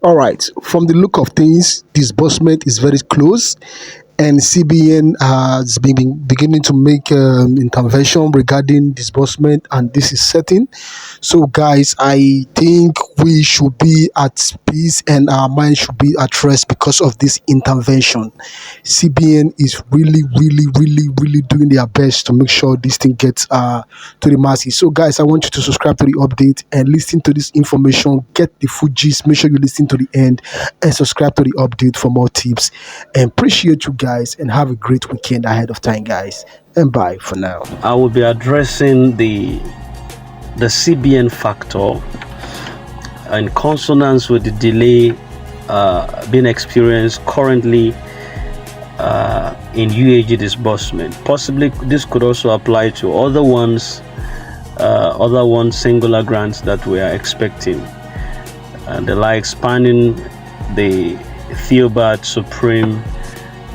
All right. From the look of things, disbursement is very close, and CBN has been beginning to make intervention regarding disbursement, and this is certain. So, guys, I think we should be at peace and our mind should be at rest because of this intervention. CBN is really, really, really, really doing their best to make sure this thing gets to the masses. So, guys, I want you to subscribe to the update and listen to this information. Get the full gist. Make sure you listen to the end and subscribe to the update for more tips. And appreciate you guys and have a great weekend ahead of time, guys. And bye for now. I will be addressing the CBN factor in consonance with the delay being experienced currently in UAAG disbursement. Possibly this could also apply to other ones singular grants that we are expecting, and the like spanning the Theobarth, Supreme,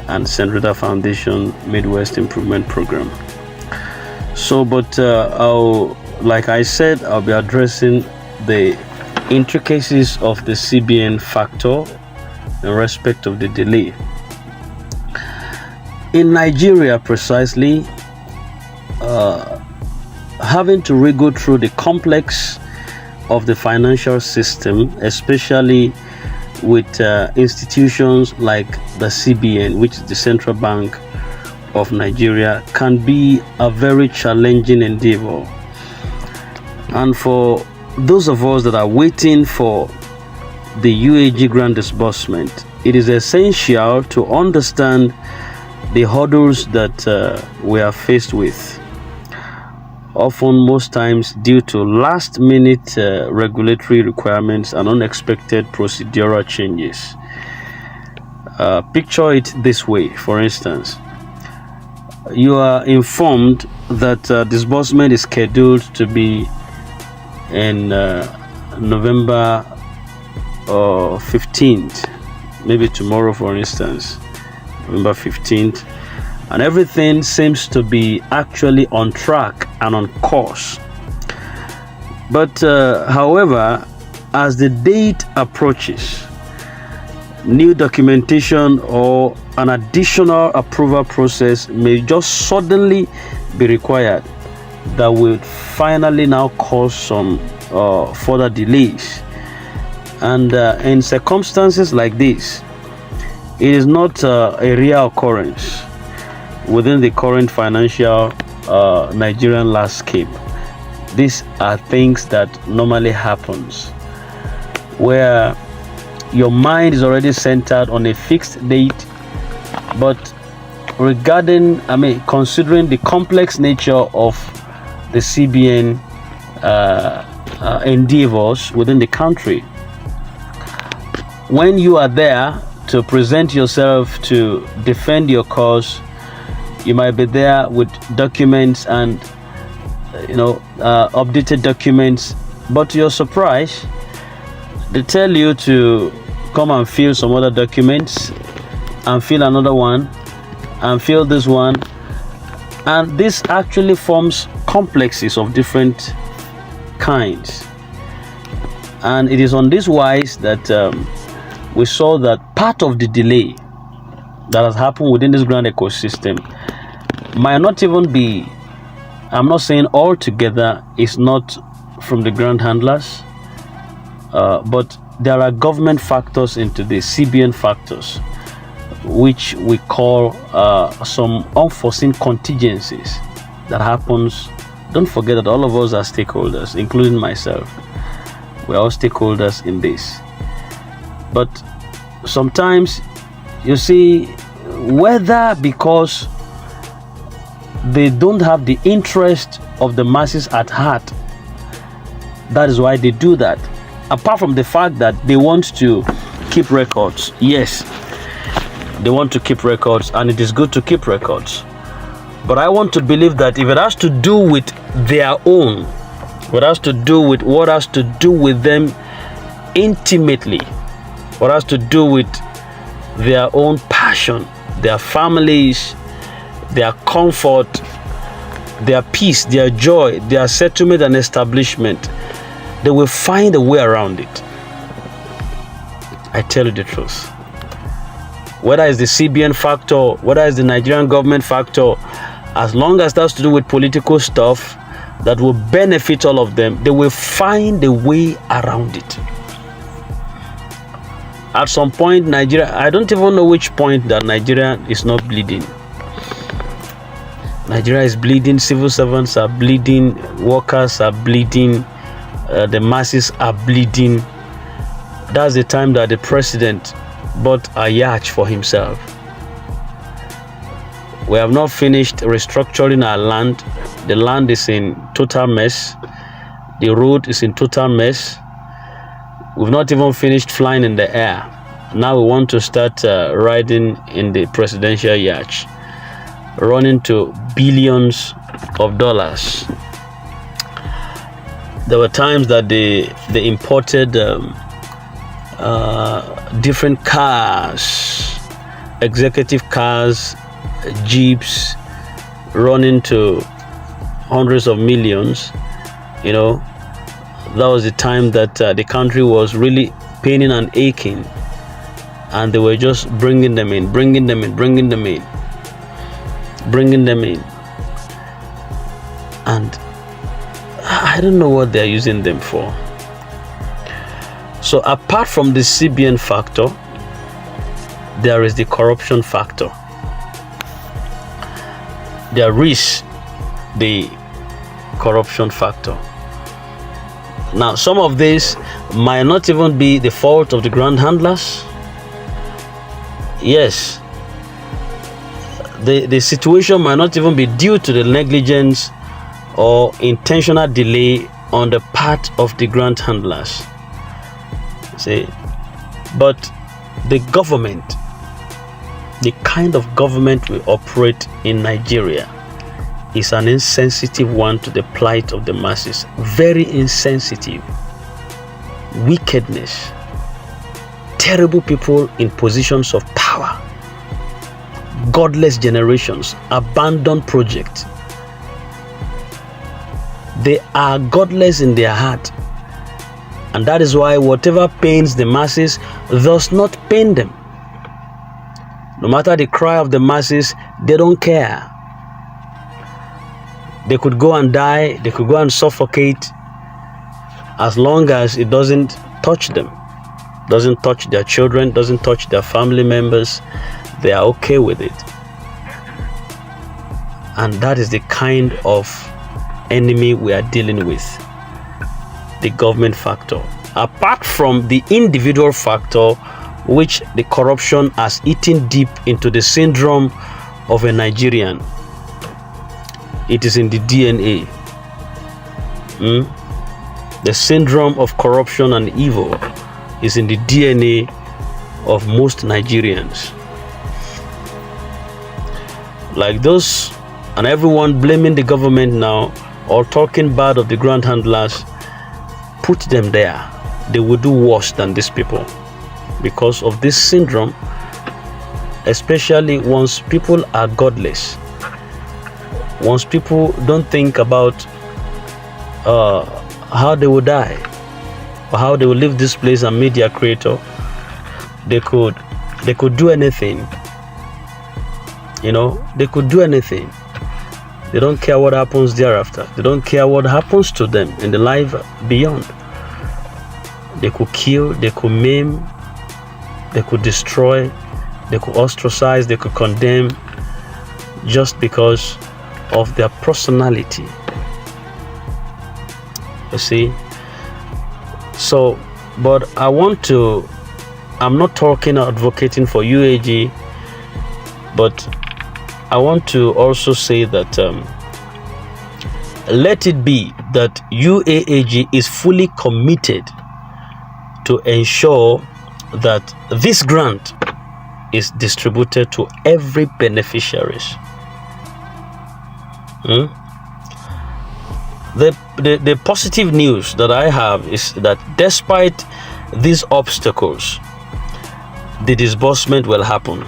and St. Rita Foundation Midwest Improvement Program. So, but like I said, I'll be addressing the intricacies of the CBN factor in respect of the delay. In Nigeria, precisely, having to go through the complex of the financial system, especially with institutions like the CBN, which is the Central Bank of Nigeria, can be a very challenging endeavor. And for those of us that are waiting for the UAAG grant disbursement, it is essential to understand the hurdles that we are faced with, often most times due to last-minute regulatory requirements and unexpected procedural changes. Picture it this way. For instance, you are informed that disbursement is scheduled to be in November 15th, maybe tomorrow, for instance, November 15th, and everything seems to be actually on track and on course. But however, as the date approaches, new documentation or an additional approval process may just suddenly be required that will finally now cause some further delays. And in circumstances like this, it is not a rare occurrence within the current financial Nigerian landscape. These are things that normally happens where your mind is already centered on a fixed date, but considering the complex nature of the CBN endeavors within the country, when you are there to present yourself to defend your cause, you might be there with documents and updated documents, but to your surprise, they tell you to come and fill some other documents and fill another one and fill this one, and this actually forms complexes of different kinds. And it is on this wise that we saw that part of the delay that has happened within this grand ecosystem might not even be, I'm not saying altogether, is not from the grant handlers, but there are government factors into the CBN factors, which we call some unforeseen contingencies that happens. Don't forget that all of us are stakeholders, including myself. We're all stakeholders in this. But sometimes, you see, whether because they don't have the interest of the masses at heart, that is why they do that. Apart from the fact that they want to keep records. Yes, they want to keep records, and it is good to keep records. But I want to believe that if it has to do with their own, what has to do with them intimately, what has to do with their own passion, their families, their comfort, their peace, their joy, their settlement and establishment, they will find a way around it. I tell you the truth. Whether it's the CBN factor, whether it's the Nigerian government factor, as long as that's to do with political stuff that will benefit all of them, they will find a way around it. At some point, Nigeria, I don't even know which point that Nigeria is not bleeding. Nigeria is bleeding, civil servants are bleeding, workers are bleeding, the masses are bleeding. That's the time that the president bought a yacht for himself. We have not finished restructuring our land. The land is in total mess. The road is in total mess. We've not even finished flying in the air. Now we want to start riding in the presidential yacht, running to billions of dollars. There were times that they imported different cars, executive cars, jeeps, running to hundreds of millions. You know, that was the time that the country was really paining and aching, and they were just bringing them in. And I don't know what they're using them for. So apart from the CBN factor, there is the corruption factor. There is the corruption factor. Now, some of this might not even be the fault of the grand handlers. Yes, the situation might not even be due to the negligence or intentional delay on the part of the grant handlers. See, but the government, the kind of government we operate in Nigeria, is an insensitive one to the plight of the masses. Very insensitive. Wickedness. Terrible people in positions of power. Godless generations. Abandoned projects. They are godless in their heart. And that is why whatever pains the masses does not pain them. No matter the cry of the masses, they don't care. They could go and die, they could go and suffocate, as long as it doesn't touch them, doesn't touch their children, doesn't touch their family members, they are okay with it. And that is the kind of enemy we are dealing with, the government factor. Apart from the individual factor, which the corruption has eaten deep into the syndrome of a Nigerian. It is in the DNA. The syndrome of corruption and evil is in the DNA of most Nigerians. Like those and everyone blaming the government now or talking bad of the grand handlers, put them there. They will do worse than these people because of this syndrome, especially once people are godless. Once people don't think about how they will die or how they will leave this place and meet their creator, they could do anything. You know, they could do anything. They don't care what happens thereafter. They don't care what happens to them in the life beyond. They could kill, they could maim, they could destroy, they could ostracize, they could condemn, just because of their personality. You see? So, but I'm not talking or advocating for UAG, but I want to also say that let it be that UAAG is fully committed to ensure that this grant is distributed to every beneficiaries. The positive news that I have is that despite these obstacles, the disbursement will happen.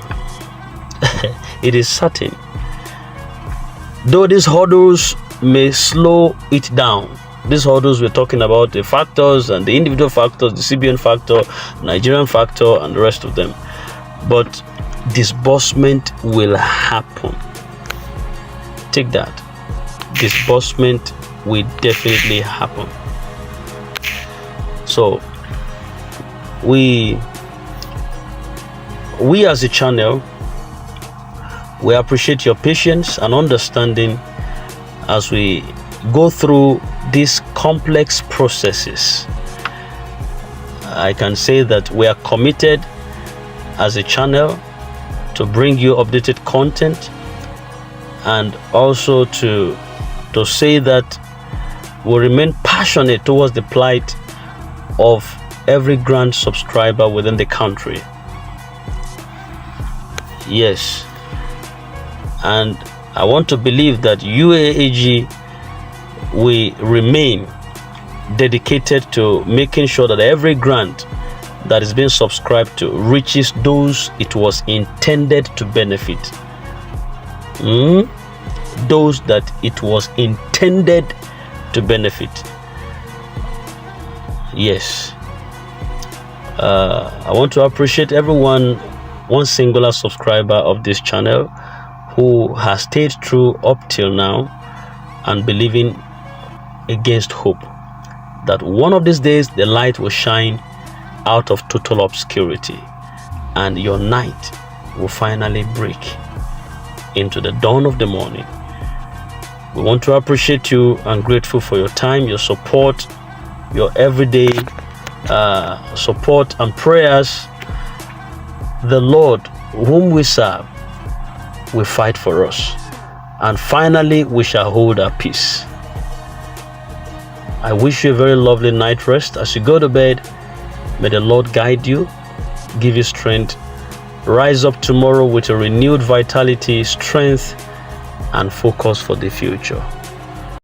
It is certain. Though these hurdles may slow it down, these hurdles we're talking about, the factors and the individual factors, the CBN factor, Nigerian factor, and the rest of them. But disbursement will happen. Take that. Disbursement will definitely happen. So we as a channel, we appreciate your patience and understanding as we go through these complex processes. I can say that we are committed as a channel to bring you updated content, and also to say that we remain passionate towards the plight of every grant subscriber within the country. Yes, and I want to believe that UAAG will remain dedicated to making sure that every grant that is being subscribed to reaches those it was intended to benefit. Those that it was intended to benefit. Yes. I want to appreciate everyone, one singular subscriber of this channel who has stayed true up till now and believing against hope that one of these days the light will shine out of total obscurity and your night will finally break into the dawn of the morning. We want to appreciate you and grateful for your time, your support, your everyday support and prayers. The Lord whom we serve will fight for us, and finally we shall hold our peace. I wish you a very lovely night rest. As you go to bed, may the Lord guide you, give you strength. Rise up tomorrow with a renewed vitality, strength, and focus for the future.